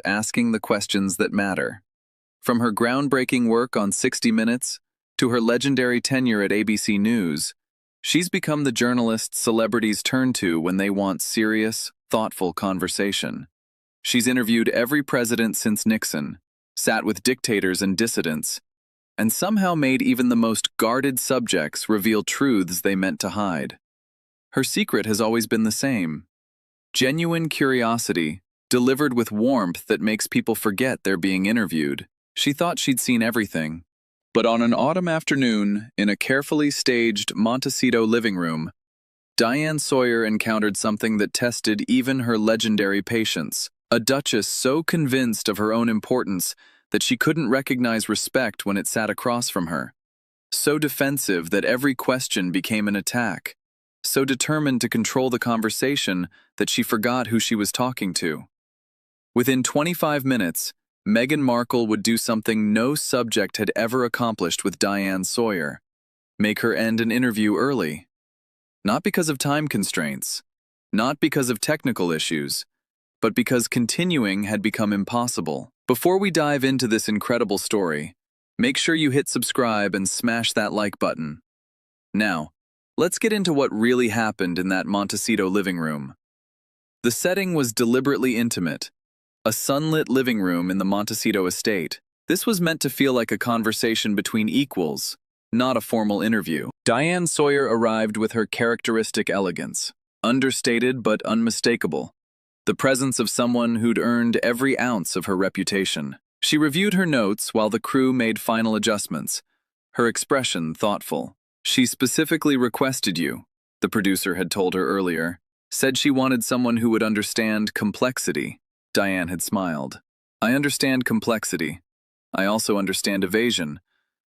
asking the questions that matter. From her groundbreaking work on 60 Minutes to her legendary tenure at ABC News, she's become the journalist celebrities turn to when they want serious, thoughtful conversation. She's interviewed every president since Nixon, sat with dictators and dissidents, and somehow made even the most guarded subjects reveal truths they meant to hide. Her secret has always been the same: genuine curiosity, delivered with warmth that makes people forget they're being interviewed. She thought she'd seen everything. But on an autumn afternoon, in a carefully staged Montecito living room, Diane Sawyer encountered something that tested even her legendary patience. A duchess so convinced of her own importance that she couldn't recognize respect when it sat across from her. So defensive that every question became an attack. So determined to control the conversation that she forgot who she was talking to. Within 25 minutes, Meghan Markle would do something no subject had ever accomplished with Diane Sawyer: make her end an interview early. Not because of time constraints, not because of technical issues, but because continuing had become impossible. Before we dive into this incredible story, make sure you hit subscribe and smash that like button. Now, let's get into what really happened in that Montecito living room. The setting was deliberately intimate. A sunlit living room in the Montecito estate. This was meant to feel like a conversation between equals, not a formal interview. Diane Sawyer arrived with her characteristic elegance, understated but unmistakable, the presence of someone who'd earned every ounce of her reputation. She reviewed her notes while the crew made final adjustments, her expression thoughtful. "She specifically requested you," the producer had told her earlier, said she wanted someone who would understand complexity. Diane had smiled. "I understand complexity. I also understand evasion.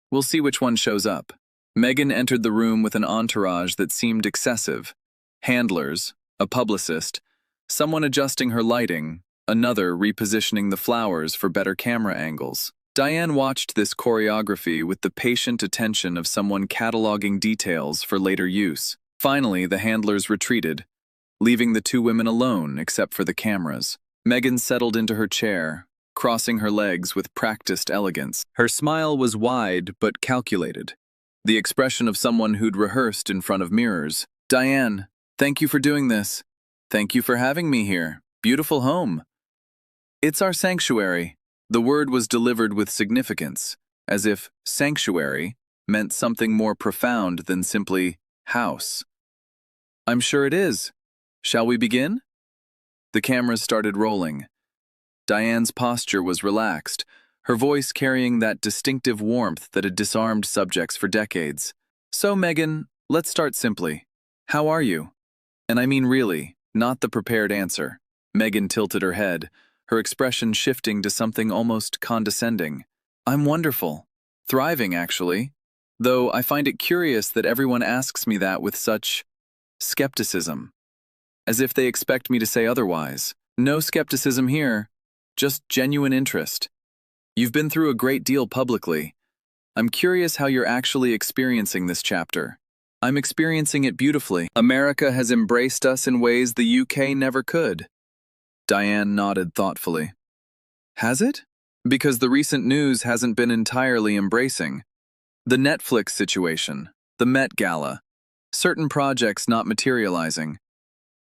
We'll see which one shows up." Meghan entered the room with an entourage that seemed excessive. Handlers, a publicist, someone adjusting her lighting, another repositioning the flowers for better camera angles. Diane watched this choreography with the patient attention of someone cataloging details for later use. Finally, the handlers retreated, leaving the two women alone except for the cameras. Meghan settled into her chair, crossing her legs with practiced elegance. Her smile was wide but calculated, the expression of someone who'd rehearsed in front of mirrors. "Diane, thank you for doing this. Thank you for having me here. Beautiful home. It's our sanctuary." The word was delivered with significance, as if sanctuary meant something more profound than simply house. "I'm sure it is. Shall we begin?" The cameras started rolling. Diane's posture was relaxed, her voice carrying that distinctive warmth that had disarmed subjects for decades. "So, Meghan, let's start simply. How are you? And I mean really, not the prepared answer." Meghan tilted her head, her expression shifting to something almost condescending. "I'm wonderful. Thriving, actually. Though I find it curious that everyone asks me that with such skepticism, as if they expect me to say otherwise. No skepticism here, just genuine interest. You've been through a great deal publicly. I'm curious how you're actually experiencing this chapter." "I'm experiencing it beautifully. America has embraced us in ways the UK never could." Diane nodded thoughtfully. "Has it? Because the recent news hasn't been entirely embracing. The Netflix situation, the Met Gala, certain projects not materializing.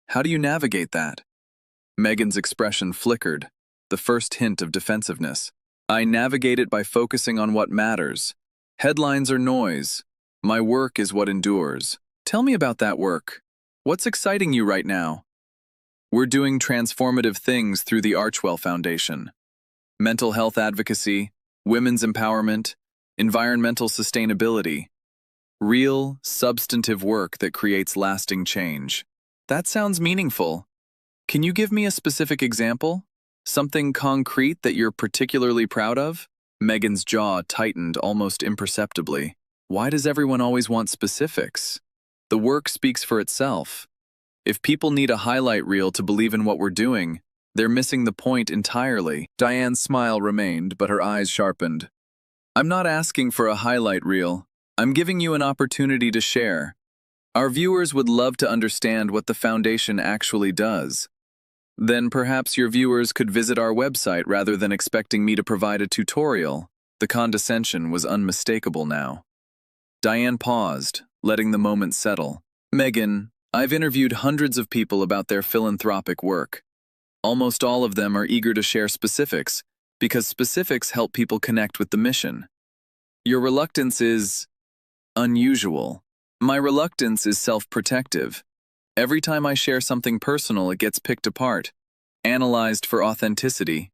How do you navigate that?" Meghan's expression flickered, the first hint of defensiveness. "I navigate it by focusing on what matters. Headlines are noise. My work is what endures." "Tell me about that work. What's exciting you right now?" "We're doing transformative things through the Archwell Foundation. Mental health advocacy, women's empowerment, environmental sustainability. Real, substantive work that creates lasting change." "That sounds meaningful. Can you give me a specific example? Something concrete that you're particularly proud of?" Meghan's jaw tightened almost imperceptibly. Why does everyone always want specifics? The work speaks for itself. If people need a highlight reel to believe in what we're doing, they're missing the point entirely. Diane's smile remained, but her eyes sharpened. "I'm not asking for a highlight reel. I'm giving you an opportunity to share. Our viewers would love to understand what the foundation actually does." Then perhaps your viewers could visit our website rather than expecting me to provide a tutorial. The condescension was unmistakable now. Diane paused, letting the moment settle. Meghan, I've interviewed hundreds of people about their philanthropic work. Almost all of them are eager to share specifics, because specifics help people connect with the mission. Your reluctance is unusual. My reluctance is self-protective. Every time I share something personal, it gets picked apart, analyzed for authenticity,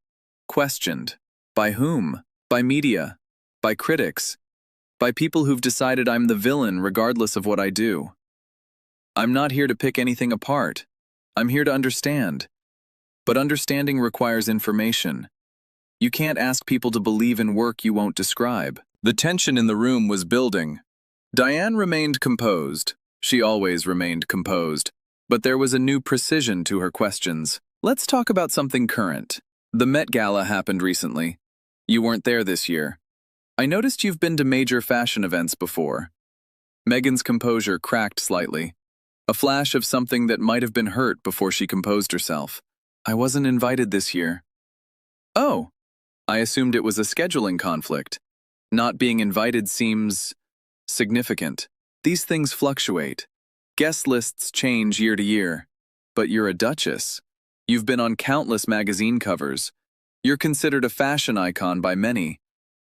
questioned. By whom? By media, by critics, by people who've decided I'm the villain regardless of what I do. I'm not here to pick anything apart. I'm here to understand. But understanding requires information. You can't ask people to believe in work you won't describe. The tension in the room was building. Diane remained composed. She always remained composed. But there was a new precision to her questions. Let's talk about something current. The Met Gala happened recently. You weren't there this year. I noticed you've been to major fashion events before. Meghan's composure cracked slightly. A flash of something that might have been hurt before she composed herself. I wasn't invited this year. Oh, I assumed it was a scheduling conflict. Not being invited seems significant. These things fluctuate. Guest lists change year to year. But you're a duchess. You've been on countless magazine covers. You're considered a fashion icon by many.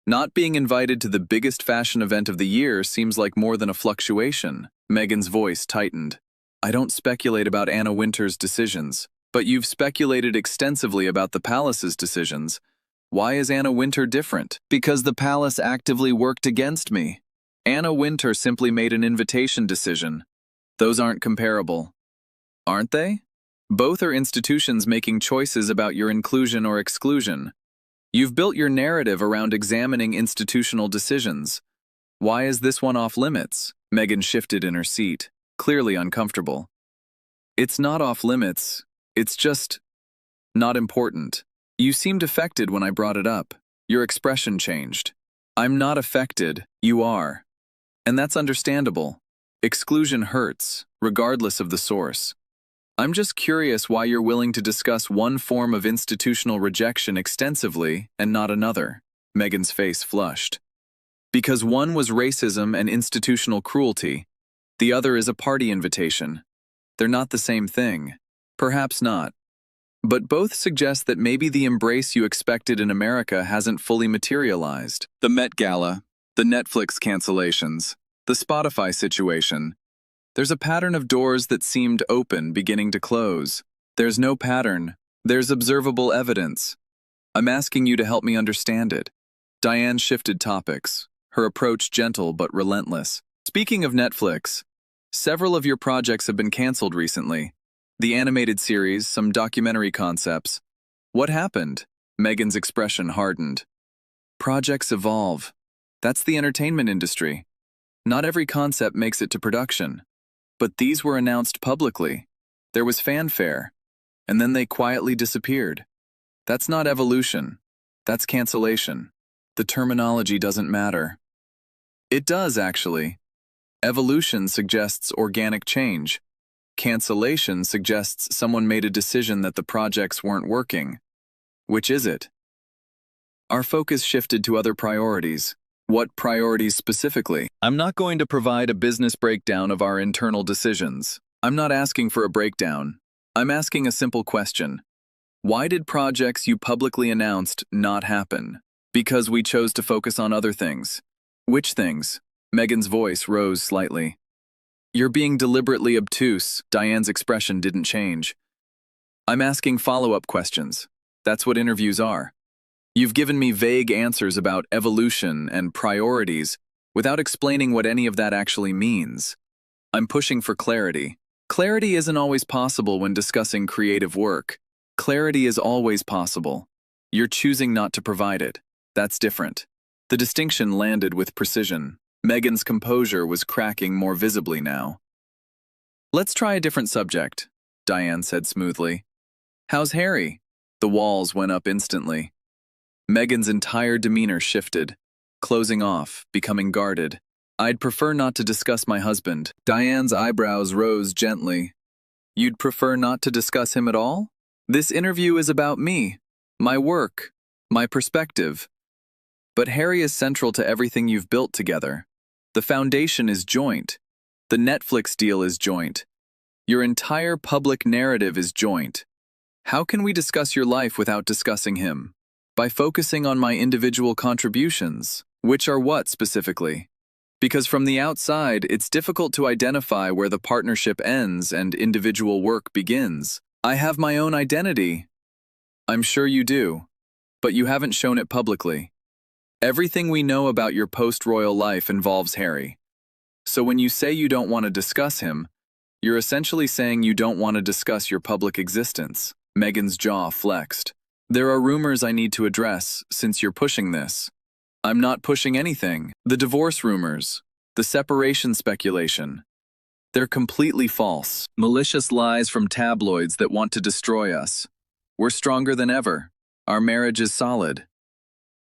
Not being invited to the biggest fashion event of the year seems like more than a fluctuation. Meghan's voice tightened. I don't speculate about Anna Wintour's decisions, but you've speculated extensively about the palace's decisions. Why is Anna Wintour different? Because the palace actively worked against me. Anna Wintour simply made an invitation decision. Those aren't comparable. Aren't they? Both are institutions making choices about your inclusion or exclusion. You've built your narrative around examining institutional decisions. Why is this one off limits? Meghan shifted in her seat, clearly uncomfortable. It's not off limits. It's just not important. You seemed affected when I brought it up. Your expression changed. I'm not affected. You are. And that's understandable. Exclusion hurts, regardless of the source. I'm just curious why you're willing to discuss one form of institutional rejection extensively and not another. Meghan's face flushed. Because one was racism and institutional cruelty. The other is a party invitation. They're not the same thing. Perhaps not. But both suggest that maybe the embrace you expected in America hasn't fully materialized. The Met Gala, the Netflix cancellations, the Spotify situation. There's a pattern of doors that seemed open beginning to close. There's no pattern. There's observable evidence. I'm asking you to help me understand it. Diane shifted topics, her approach gentle but relentless. Speaking of Netflix, several of your projects have been canceled recently. The animated series, some documentary concepts. What happened? Meghan's expression hardened. Projects evolve. That's the entertainment industry. Not every concept makes it to production. But these were announced publicly. There was fanfare. And then they quietly disappeared. That's not evolution. That's cancellation. The terminology doesn't matter. It does, actually. Evolution suggests organic change. Cancellation suggests someone made a decision that the projects weren't working. Which is it? Our focus shifted to other priorities. What priorities specifically? I'm not going to provide a business breakdown of our internal decisions. I'm not asking for a breakdown. I'm asking a simple question. Why did projects you publicly announced not happen? Because we chose to focus on other things. Which things? Meghan's voice rose slightly. You're being deliberately obtuse. Diane's expression didn't change. I'm asking follow-up questions. That's what interviews are. You've given me vague answers about evolution and priorities without explaining what any of that actually means. I'm pushing for clarity. Clarity isn't always possible when discussing creative work. Clarity is always possible. You're choosing not to provide it. That's different. The distinction landed with precision. Meghan's composure was cracking more visibly now. Let's try a different subject, Diane said smoothly. How's Harry? The walls went up instantly. Meghan's entire demeanor shifted, closing off, becoming guarded. I'd prefer not to discuss my husband. Diane's eyebrows rose gently. You'd prefer not to discuss him at all? This interview is about me, my work, my perspective. But Harry is central to everything you've built together. The foundation is joint. The Netflix deal is joint. Your entire public narrative is joint. How can we discuss your life without discussing him? By focusing on my individual contributions, which are what specifically? Because from the outside, it's difficult to identify where the partnership ends and individual work begins. I have my own identity. I'm sure you do, but you haven't shown it publicly. Everything we know about your post-royal life involves Harry. So when you say you don't want to discuss him, you're essentially saying you don't want to discuss your public existence. Meghan's jaw flexed. There are rumors I need to address since you're pushing this. I'm not pushing anything. The divorce rumors, the separation speculation, they're completely false. Malicious lies from tabloids that want to destroy us. We're stronger than ever. Our marriage is solid.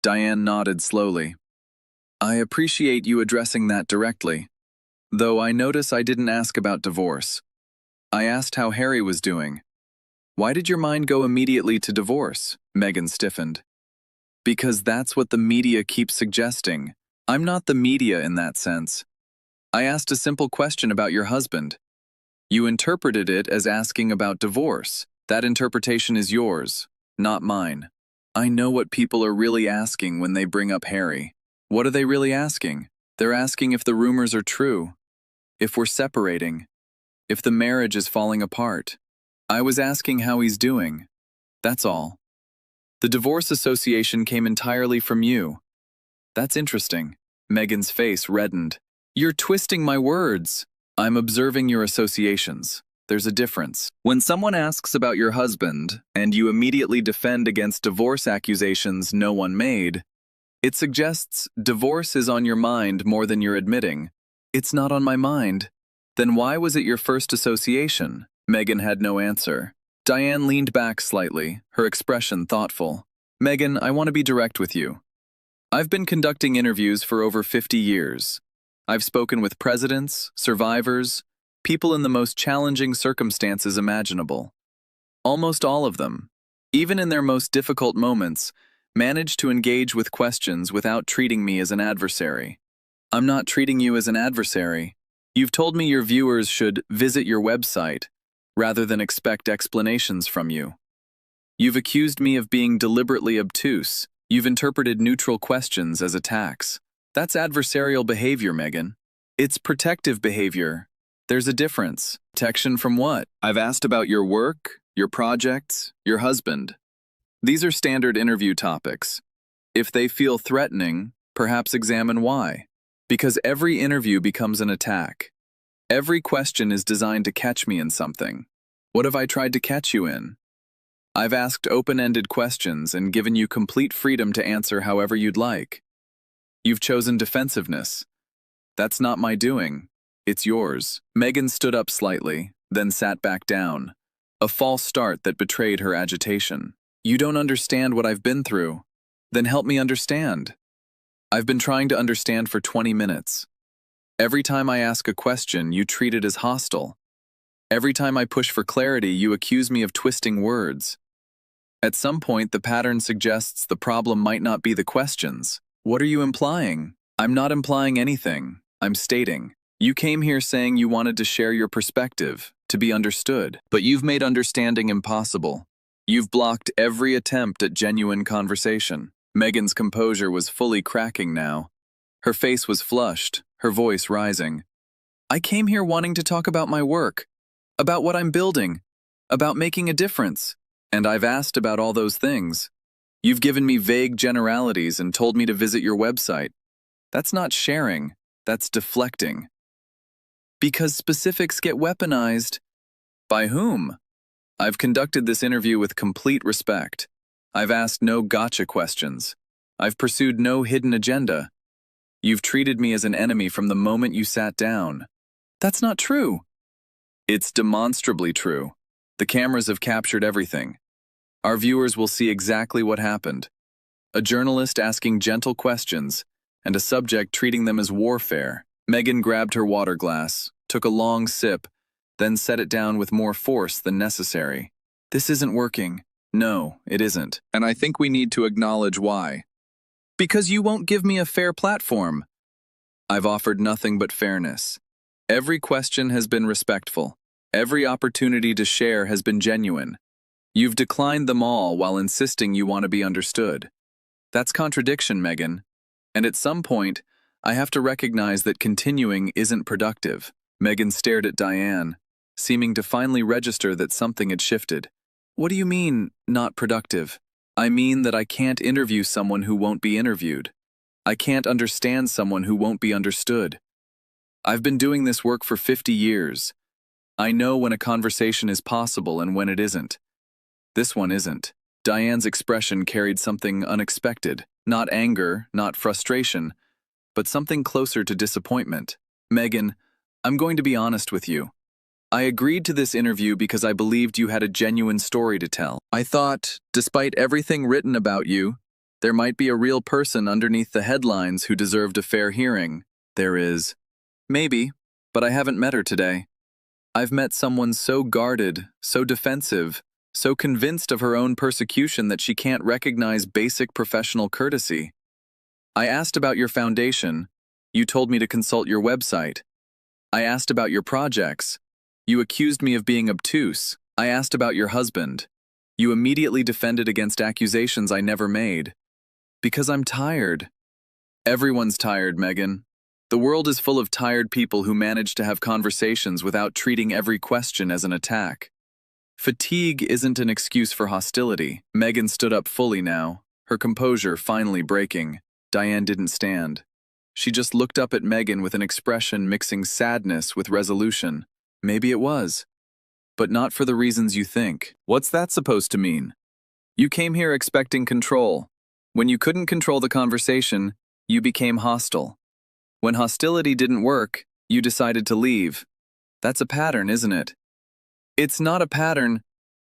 Diane nodded slowly. I appreciate you addressing that directly. Though I notice I didn't ask about divorce. I asked how Harry was doing. Why did your mind go immediately to divorce? Meghan stiffened. Because that's what the media keeps suggesting. I'm not the media in that sense. I asked a simple question about your husband. You interpreted it as asking about divorce. That interpretation is yours, not mine. I know what people are really asking when they bring up Harry. What are they really asking? They're asking if the rumors are true, if we're separating, if the marriage is falling apart. I was asking how he's doing. That's all. The divorce association came entirely from you. That's interesting. Meghan's face reddened. You're twisting my words. I'm observing your associations. There's a difference. When someone asks about your husband, and you immediately defend against divorce accusations no one made, it suggests divorce is on your mind more than you're admitting. It's not on my mind. Then why was it your first association? Meghan had no answer. Diane leaned back slightly, her expression thoughtful. Meghan, I want to be direct with you. I've been conducting interviews for over 50 years. I've spoken with presidents, survivors, people in the most challenging circumstances imaginable. Almost all of them, even in their most difficult moments, managed to engage with questions without treating me as an adversary. I'm not treating you as an adversary. You've told me your viewers should visit your website rather than expect explanations from you. You've accused me of being deliberately obtuse. You've interpreted neutral questions as attacks. That's adversarial behavior, Meghan. It's protective behavior. There's a difference. Protection from what? I've asked about your work, your projects, your husband. These are standard interview topics. If they feel threatening, perhaps examine why. Because every interview becomes an attack. Every question is designed to catch me in something. What have I tried to catch you in? I've asked open-ended questions and given you complete freedom to answer however you'd like. You've chosen defensiveness. That's not my doing. It's yours. Meghan stood up slightly, then sat back down. A false start that betrayed her agitation. You don't understand what I've been through. Then help me understand. I've been trying to understand for 20 minutes. Every time I ask a question, you treat it as hostile. Every time I push for clarity, you accuse me of twisting words. At some point, the pattern suggests the problem might not be the questions. What are you implying? I'm not implying anything. I'm stating. You came here saying you wanted to share your perspective, to be understood, but you've made understanding impossible. You've blocked every attempt at genuine conversation. Meghan's composure was fully cracking now. Her face was flushed, her voice rising. I came here wanting to talk about my work, about what I'm building, about making a difference, and I've asked about all those things. You've given me vague generalities and told me to visit your website. That's not sharing, that's deflecting. Because specifics get weaponized. By whom? I've conducted this interview with complete respect. I've asked no gotcha questions. I've pursued no hidden agenda. You've treated me as an enemy from the moment you sat down. That's not true. It's demonstrably true. The cameras have captured everything. Our viewers will see exactly what happened. A journalist asking gentle questions, and a subject treating them as warfare. Meghan grabbed her water glass, took a long sip, then set it down with more force than necessary. This isn't working. No, it isn't. And I think we need to acknowledge why. Because you won't give me a fair platform. I've offered nothing but fairness. Every question has been respectful. Every opportunity to share has been genuine. You've declined them all while insisting you want to be understood. That's contradiction, Meghan. And at some point, I have to recognize that continuing isn't productive. Meghan stared at Diane, seeming to finally register that something had shifted. What do you mean, not productive? I mean that I can't interview someone who won't be interviewed. I can't understand someone who won't be understood. I've been doing this work for 50 years. I know when a conversation is possible and when it isn't. This one isn't. Diane's expression carried something unexpected. Not anger, not frustration, but something closer to disappointment. Meghan, I'm going to be honest with you. I agreed to this interview because I believed you had a genuine story to tell. I thought, despite everything written about you, there might be a real person underneath the headlines who deserved a fair hearing. There is. Maybe, but I haven't met her today. I've met someone so guarded, so defensive, so convinced of her own persecution that she can't recognize basic professional courtesy. I asked about your foundation. You told me to consult your website. I asked about your projects. You accused me of being obtuse. I asked about your husband. You immediately defended against accusations I never made. Because I'm tired. Everyone's tired, Meghan. The world is full of tired people who manage to have conversations without treating every question as an attack. Fatigue isn't an excuse for hostility. Meghan stood up fully now, her composure finally breaking. Diane didn't stand. She just looked up at Meghan with an expression mixing sadness with resolution. Maybe it was. But not for the reasons you think. What's that supposed to mean? You came here expecting control. When you couldn't control the conversation, you became hostile. When hostility didn't work, you decided to leave. That's a pattern, isn't it? It's not a pattern.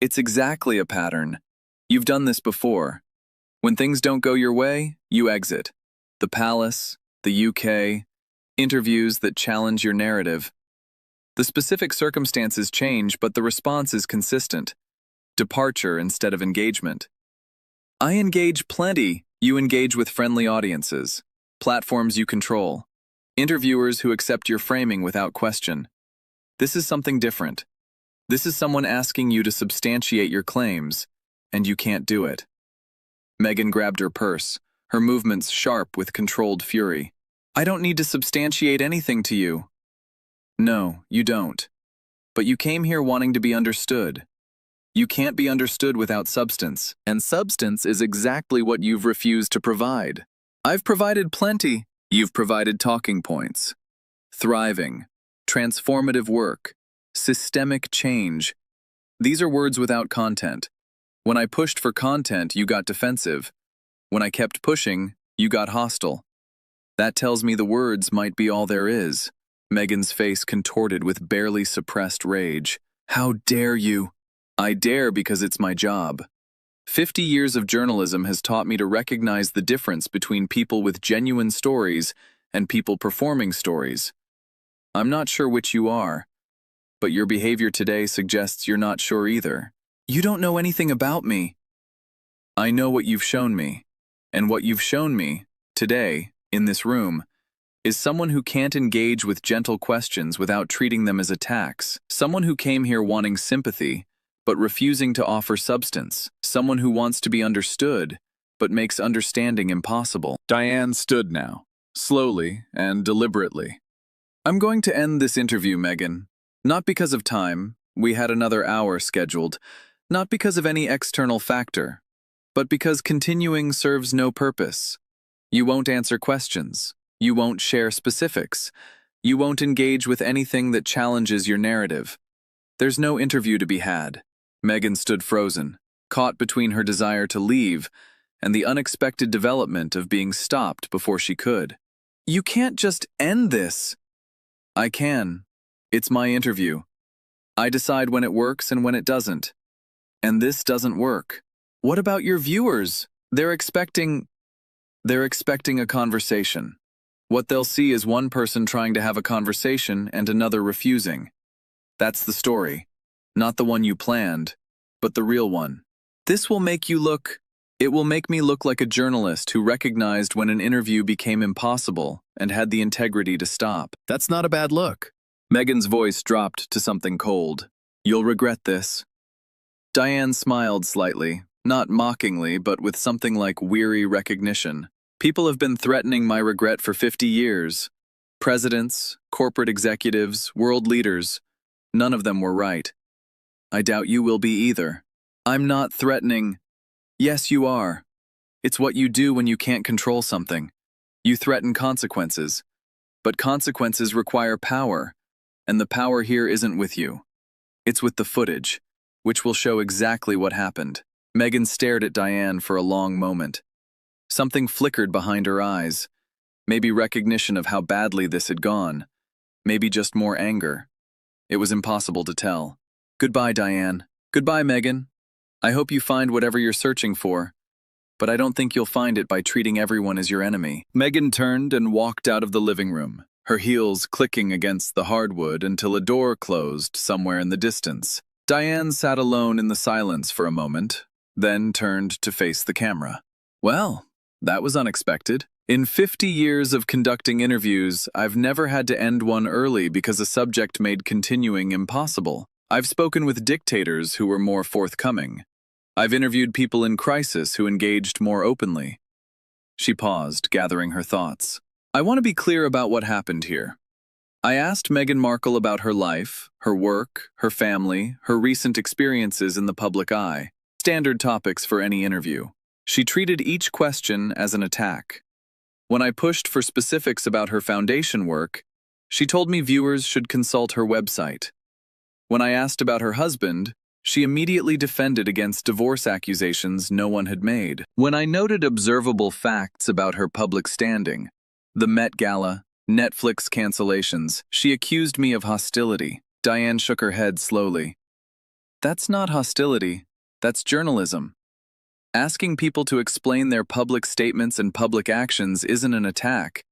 It's exactly a pattern. You've done this before. When things don't go your way, you exit. The palace, the UK, interviews that challenge your narrative. The specific circumstances change, but the response is consistent. Departure instead of engagement. I engage plenty. You engage with friendly audiences. Platforms you control. Interviewers who accept your framing without question. This is something different. This is someone asking you to substantiate your claims, and you can't do it. Meghan grabbed her purse, her movements sharp with controlled fury. I don't need to substantiate anything to you. No, you don't. But you came here wanting to be understood. You can't be understood without substance, and substance is exactly what you've refused to provide. I've provided plenty. You've provided talking points. Thriving. Transformative work. Systemic change. These are words without content. When I pushed for content, you got defensive. When I kept pushing, you got hostile. That tells me the words might be all there is. Meghan's face contorted with barely suppressed rage. How dare you? I dare because it's my job. 50 years of journalism has taught me to recognize the difference between people with genuine stories and people performing stories. I'm not sure which you are, but your behavior today suggests you're not sure either. You don't know anything about me. I know what you've shown me, and what you've shown me, today, in this room, is someone who can't engage with gentle questions without treating them as attacks. Someone who came here wanting sympathy, but refusing to offer substance. Someone who wants to be understood, but makes understanding impossible. Diane stood now, slowly and deliberately. I'm going to end this interview, Meghan. Not because of time, we had another hour scheduled, not because of any external factor, but because continuing serves no purpose. You won't answer questions. You won't share specifics. You won't engage with anything that challenges your narrative. There's no interview to be had. Meghan stood frozen, caught between her desire to leave and the unexpected development of being stopped before she could. You can't just end this. I can. It's my interview. I decide when it works and when it doesn't. And this doesn't work. What about your viewers? They're expecting a conversation. What they'll see is one person trying to have a conversation and another refusing. That's the story, not the one you planned. but the real one. This will make you look. It will make me look like a journalist who recognized when an interview became impossible and had the integrity to stop. That's not a bad look. Meghan's voice dropped to something cold. You'll regret this. Diane smiled slightly, not mockingly, but with something like weary recognition. People have been threatening my regret for 50 years. Presidents, corporate executives, world leaders. None of them were right. I doubt you will be either. I'm not threatening. Yes, you are. It's what you do when you can't control something. You threaten consequences. But consequences require power, and the power here isn't with you. It's with the footage, which will show exactly what happened. Meghan stared at Diane for a long moment. Something flickered behind her eyes. Maybe recognition of how badly this had gone. Maybe just more anger. It was impossible to tell. Goodbye, Diane. Goodbye, Meghan. I hope you find whatever you're searching for, but I don't think you'll find it by treating everyone as your enemy. Meghan turned and walked out of the living room, her heels clicking against the hardwood until a door closed somewhere in the distance. Diane sat alone in the silence for a moment, then turned to face the camera. Well, that was unexpected. In 50 years of conducting interviews, I've never had to end one early because a subject made continuing impossible. I've spoken with dictators who were more forthcoming. I've interviewed people in crisis who engaged more openly. She paused, gathering her thoughts. I want to be clear about what happened here. I asked Meghan Markle about her life, her work, her family, her recent experiences in the public eye. Standard topics for any interview. She treated each question as an attack. When I pushed for specifics about her foundation work, she told me viewers should consult her website. When I asked about her husband, she immediately defended against divorce accusations no one had made. When I noted observable facts about her public standing, the Met Gala, Netflix cancellations, she accused me of hostility. Diane shook her head slowly. That's not hostility, that's journalism. Asking people to explain their public statements and public actions isn't an attack.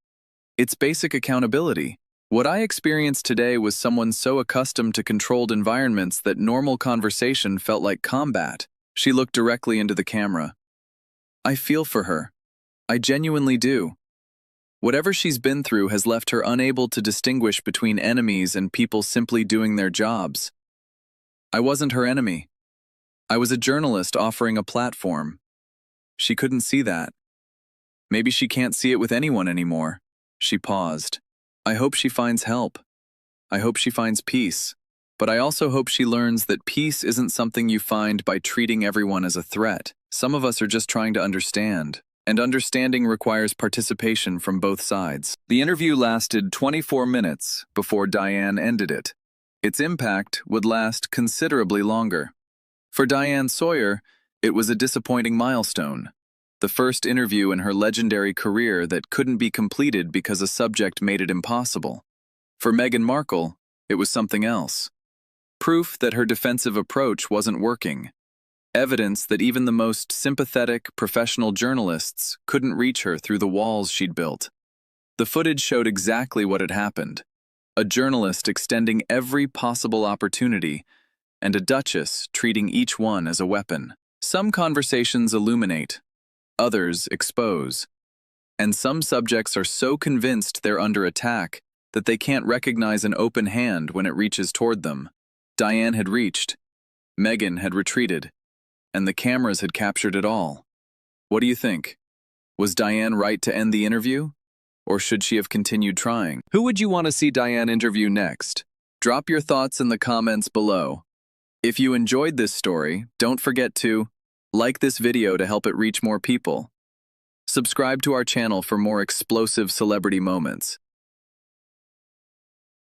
It's basic accountability. What I experienced today was someone so accustomed to controlled environments that normal conversation felt like combat. She looked directly into the camera. I feel for her. I genuinely do. Whatever she's been through has left her unable to distinguish between enemies and people simply doing their jobs. I wasn't her enemy. I was a journalist offering a platform. She couldn't see that. Maybe she can't see it with anyone anymore. She paused. I hope she finds help. I hope she finds peace. But I also hope she learns that peace isn't something you find by treating everyone as a threat. Some of us are just trying to understand, and understanding requires participation from both sides. The interview lasted 24 minutes before Diane ended it. Its impact would last considerably longer. For Diane Sawyer, it was a disappointing milestone. The first interview in her legendary career that couldn't be completed because a subject made it impossible. For Meghan Markle, it was something else. Proof that her defensive approach wasn't working. Evidence that even the most sympathetic, professional journalists couldn't reach her through the walls she'd built. The footage showed exactly what had happened. A journalist extending every possible opportunity, and a duchess treating each one as a weapon. Some conversations illuminate, others expose. And some subjects are so convinced they're under attack that they can't recognize an open hand when it reaches toward them. Diane had reached, Meghan had retreated, and the cameras had captured it all. What do you think? Was Diane right to end the interview? Or should she have continued trying? Who would you want to see Diane interview next? Drop your thoughts in the comments below. If you enjoyed this story, don't forget to like this video to help it reach more people. Subscribe to our channel for more explosive celebrity moments.